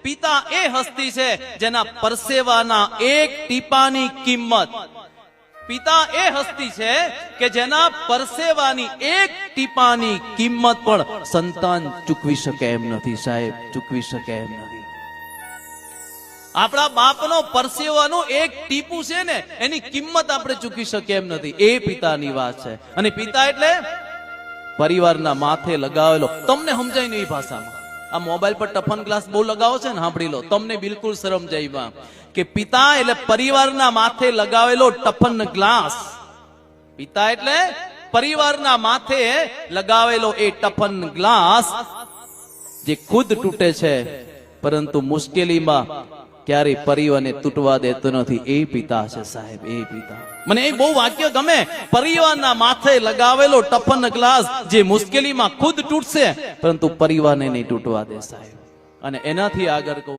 પિતા એ હસ્તી છે જેના પરસેવાના એક ટીપાની કિંમત, પિતા એ હસ્તી છે કે જેના પરસેવાની એક ટીપાની કિંમત પણ સંતાન ચૂકવી શકે એમ નથી સાહેબ, ચૂકવી શકે એમ નથી. આપણા બાપનો પરસેવાનું એક ટીપું છે ને એની કિંમત આપણે ચૂકવી શકીએ એમ નથી. એ પિતાની વાત છે. અને પિતા એટલે પરિવારના માથે લગાવેલો, તમને સમજાય નહીં ભાષામાં. આ મોબાઈલ પર ટફન ગ્લાસ બહુ લગાવો છે ને, સાંભળી લો, તમને બિલકુલ સમજાય કે પિતા એટલે પરિવારના માથે લગાવેલો ટફન ગ્લાસ. પિતા એટલે પરિવારના માથે લગાવેલો એ ટફન ગ્લાસ જે ખુદ તૂટે છે પરંતુ મુશ્કેલીમાં ક્યારે પરિવારને તૂટવા દેતો નથી. એ પિતા છે સાહેબ, એ પિતા. મને એ બહુ વાક્ય ગમે, પરિવારના માથે લગાવેલો ટફન ગ્લાસ જે મુશ્કેલીમાં ખુદ તૂટશે પરંતુ પરિવારને નહીં તૂટવા દે સાહેબ. અને એનાથી આગળ કહું